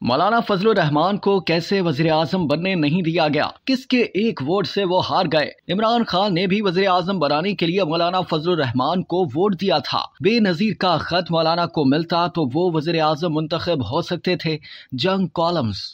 मौलाना फजलुर रहमान को कैसे वज़ीर आज़म बनने नहीं दिया गया, किसके एक वोट से वो हार गए। इमरान खान ने भी वज़ीर आज़म बनाने के लिए मौलाना फजलुर रहमान को वोट दिया था। बेनज़ीर का खत मौलाना को मिलता तो वो वज़ीर आज़म मुंतखब हो सकते थे। जंग कॉलम्स।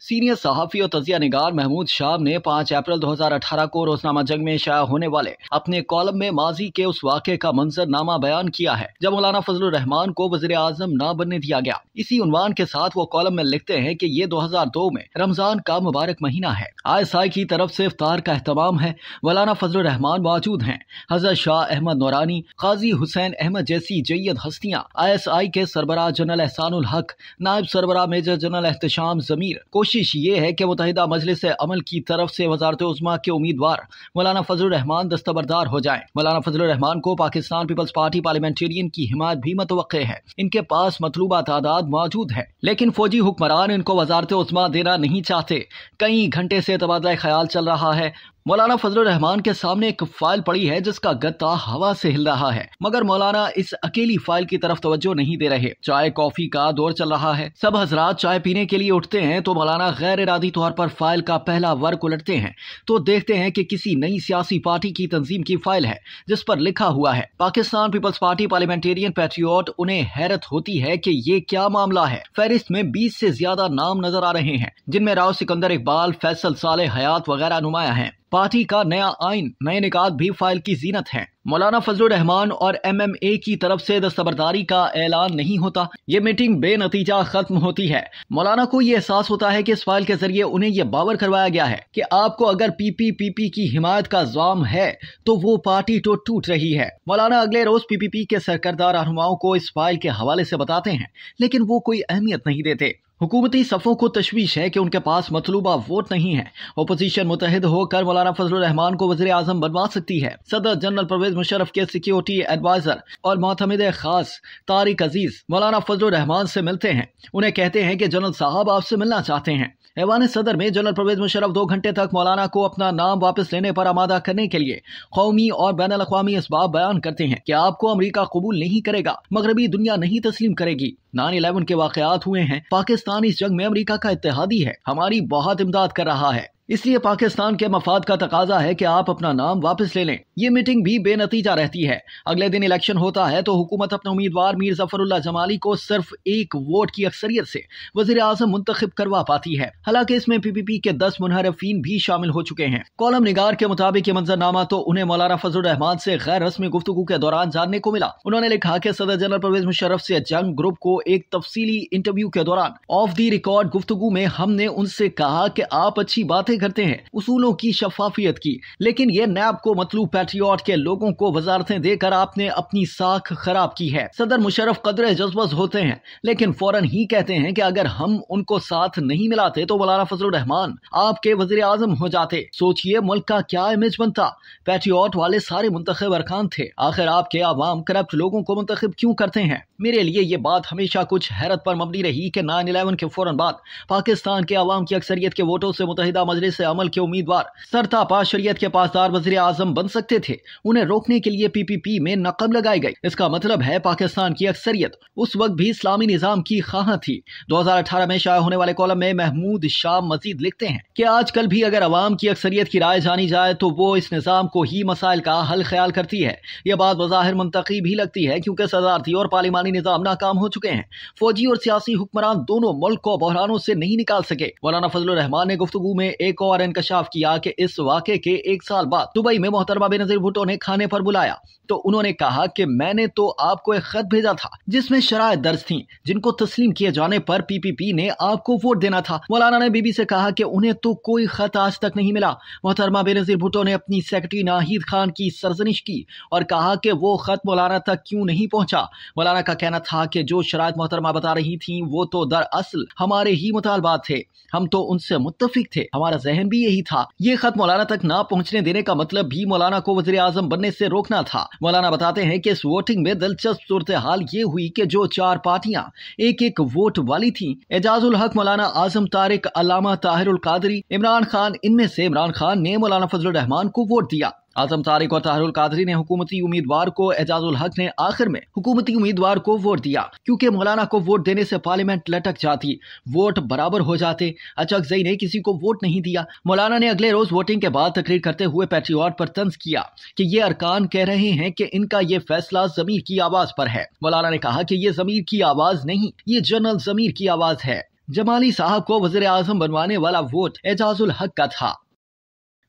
सीनियर सहाफ़ी और तजिया निगार महमूद शाह ने 5 अप्रैल 2018 को रोजनामा जंग में शाया होने वाले अपने कॉलम में माजी के उस वाक़े का मंजरनामा बयान किया है जब मौलाना फजलुर रहमान को वज़ीर आज़म न बनने दिया गया। इसी उन्वान के साथ वो कॉलम में लिखते हैं कि ये 2002 में रमजान का मुबारक महीना है। ISI की तरफ से इफ्तार का एहतमाम है। मौलाना फजलुर रहमान मौजूद हैं। हज़रत शाह अहमद नूरानी, काजी हुसैन अहमद जैसी जय्यद हस्तियाँ, ISI के सरबराह जनरल एहसानुल हक, नायब सरबराह मेजर जनरल एहतशाम ज़मीर। कोशिश ये है कि मुत्तहिदा मजलिस अमल की तरफ से वज़ारत उज़्मा के उम्मीदवार मौलाना फजलुर रहमान दस्तबरदार हो जाएं। मौलाना फजलुर रहमान को पाकिस्तान पीपल्स पार्टी पार्लियामेंटेरियन की हिमायत भी मुतवक्के है। इनके पास मतलूबा तादाद मौजूद है, लेकिन फौजी हुक्मरान इनको वज़ारत उज़्मा देना नहीं चाहते। कई घंटे से तबादला ख्याल चल रहा है। मौलाना फजलुर रहमान के सामने एक फाइल पड़ी है जिसका गत्ता हवा से हिल रहा है, मगर मौलाना इस अकेली फाइल की तरफ तवज्जो नहीं दे रहे। चाय कॉफी का दौर चल रहा है। सब हजरात चाय पीने के लिए उठते हैं तो मौलाना गैर इरादी तौर पर फाइल का पहला वर्क उलटते हैं तो देखते हैं कि किसी नई सियासी पार्टी की तंजीम की फाइल है जिस पर लिखा हुआ है Pakistan peoples party parliamentarian patriot. उन्हें हैरत होती है कि ये क्या मामला है। फहरिस्त में 20 से ज्यादा नाम नजर आ रहे हैं जिनमें राव सिकंदर इकबाल, फैसल सालेह हयात वगैरह नुमाया हैं। पार्टी का नया आइन, नए निकात भी फाइल की जीनत है। मौलाना फजलुर रहमान और MMA की तरफ से दस्तबरदारी का ऐलान नहीं होता। ये मीटिंग बेनतीजा खत्म होती है। मौलाना को ये एहसास होता है कि इस फाइल के जरिए उन्हें यह बावर करवाया गया है कि आपको अगर PPP की हिमायत का ज़ाम है तो वो पार्टी तो टूट रही है। मौलाना अगले रोज PPP के सरकर्दा रहनुमाओं को इस फाइल के हवाले से बताते हैं, लेकिन वो कोई अहमियत नहीं देते। हुकूमती सफ़ों को तशवीश है कि उनके पास मतलूबा वोट नहीं है। अपोजिशन मुतहद होकर मौलाना फजलुर रहमान को वज़ीर आज़म बनवा सकती है। सदर जनरल परवेज मुशर्रफ के सिक्योरिटी एडवाइजर और मोहतमिद खास तारिक अजीज मौलाना फजलुर रहमान से मिलते हैं। उन्हें कहते हैं कि जनरल साहब आपसे मिलना चाहते हैं। ऐवान सदर में जनरल परवेज मुशर्रफ 2 घंटे तक मौलाना को अपना नाम वापस लेने पर आमादा करने के लिए कौमी और बैनुल अक़वामी इसबाब बयान करते हैं कि आपको अमरीका कबूल नहीं करेगा, मगरबी दुनिया नहीं तस्लीम करेगी। 9/11 के वाक़यात हुए हैं। पाकिस्तान इस जंग में अमरीका का इत्तेहादी है, हमारी बहुत इमदाद कर रहा है, इसलिए पाकिस्तान के मफाद का तकाजा है कि आप अपना नाम वापस ले लें। ये मीटिंग भी बेनतीजा रहती है। अगले दिन इलेक्शन होता है तो हुकूमत अपने उम्मीदवार मीर ज़फ़रुल्लाह जमाली को सिर्फ 1 वोट की अक्सरियत से वज़ीर आज़म मुंतखब करवा पाती है। हालांकि इसमें PPP के 10 मुनहरफीन भी शामिल हो चुके हैं। कॉलम निगार के मुताबिक ये मंजरनामा तो उन्हें मौलाना फजलुर रहमान से गैर रस्मी गुफ्तगू के दौरान जानने को मिला। उन्होंने लिखा कि सदर जनरल परवेज मुशर्रफ से जंग ग्रुप को एक तफसीली इंटरव्यू के दौरान ऑफ दी रिकॉर्ड गुफ्तगू में हमने उनसे कहा कि आप अच्छी बातें करते हैं, उसूलों की शफाफियत की, लेकिन ये नैब को मतलूब पैट्रियोट के लोगों को वजारतें देकर आपने अपनी साख खराब की है। सदर मुशर्रफ कदरे जज्बस होते हैं, लेकिन फौरन ही कहते हैं कि अगर हम उनको साथ नहीं मिलाते तो मौलाना फजलुर रहमान आपके वजीर आजम हो जाते। सोचिए मुल्क का क्या इमेज बनता। पैट्रियोट वाले सारे मुंतखब अरकान थे। आखिर आपके आवाम करप्ट लोगों को मुंतखब क्यों करते हैं? मेरे लिए ये बात हमेशा कुछ हैरत पर मबनी रही कि 9/11 के फौरन बाद पाकिस्तान के आवाम की अक्सरियत के वोटों से मुत्तहिदा मजलिस अमल के उम्मीदवार सरतापा शरीयत के पासदार वज़ीर आज़म बन सकते थे। उन्हें रोकने के लिए PPP में नक़ब लगाई गई। इसका मतलब है पाकिस्तान की अक्सरियत उस वक्त भी इस्लामी निज़ाम की ख़्वाह थी। 2018 में शाया होने वाले कॉलम में महमूद शाह मजीद लिखते हैं कि आजकल भी अगर अवाम की अक्सरियत की राय जानी जाए तो वो इस निज़ाम को ही मसाइल का हल ख्याल करती है। यह बात बज़ाहिर मंतकी भी लगती है क्योंकि सदारती और पार्लिमानी निज़ाम नाकाम हो चुके हैं। फौजी और सियासी हुक्मरान दोनों मुल्क को बहरानों से नहीं निकाल सके। मौलाना फजलुर रहमान ने गुफ्तगू में एक और इंकशाफ किया कि इस वाक़े के 1 साल बाद दुबई में मोहतरमा बेनज़ीर भुट्टो ने खाने पर बुलाया तो उन्होंने कहा कि मैंने तो आपको एक खत भेजा था जिसमें शराइत दर्ज थीं जिनको तस्लीम किए जाने पर PPP ने आपको वोट देना था। मौलाना ने बीबी से कहा कि उन्हें तो कोई खत आज तक नहीं मिला। मोहतरमा बेनज़ीर भुट्टो ने अपनी सेक्रेटरी नाहिद खान की सरजनिश की और कहा कि वो खत मौलाना तक क्यों नहीं पहुंचा। मौलाना का कहना था कि जो शराइत मोहतरमा बता रही थी वो तो दरअसल हमारे ही मुतालबात थे, हम तो उनसे मुत्तफिक थे, हमारा जहन भी यही था। ये खत मौलाना तक ना पहुंचने देने का मतलब भी मौलाना को वज़ीर आज़म बनने से रोकना था। मौलाना बताते हैं कि इस वोटिंग में दिलचस्प सूरत हाल ये हुई कि जो 4 पार्टियां एक वोट वाली थीं, एजाजुल हक, मौलाना आजम तारिक, अल्लामा ताहिरुल कादरी, इमरान खान, इनमें से इमरान खान ने मौलाना फजलुर रहमान को वोट दिया। आजम तारिक और ताहरुल कादरी ने हुकूमती उम्मीदवार को, एजाजुल हक ने आखिर में हुकूमती उम्मीदवार को वोट दिया, क्योंकि मौलाना को वोट देने से पार्लियामेंट लटक जाती, वोट बराबर हो जाते। अचकजई ने किसी को वोट नहीं दिया। मौलाना ने अगले रोज वोटिंग के बाद तकरीर करते हुए पैट्रियट पर तंज किया कि ये अरकान कह रहे हैं कि इनका ये फैसला ज़मीर की आवाज पर है। मौलाना ने कहा कि ये ज़मीर की आवाज नहीं, ये जनरल ज़मीर की आवाज है। जमाली साहब को वज़ीर आज़म बनवाने वाला वोट एजाजुल हक का था।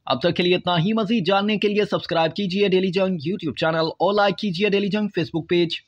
अब तक के लिए इतना ही। मजीद जानने के लिए सब्सक्राइब कीजिए डेली जंग यूट्यूब चैनल और लाइक कीजिए डेली जंग फेसबुक पेज।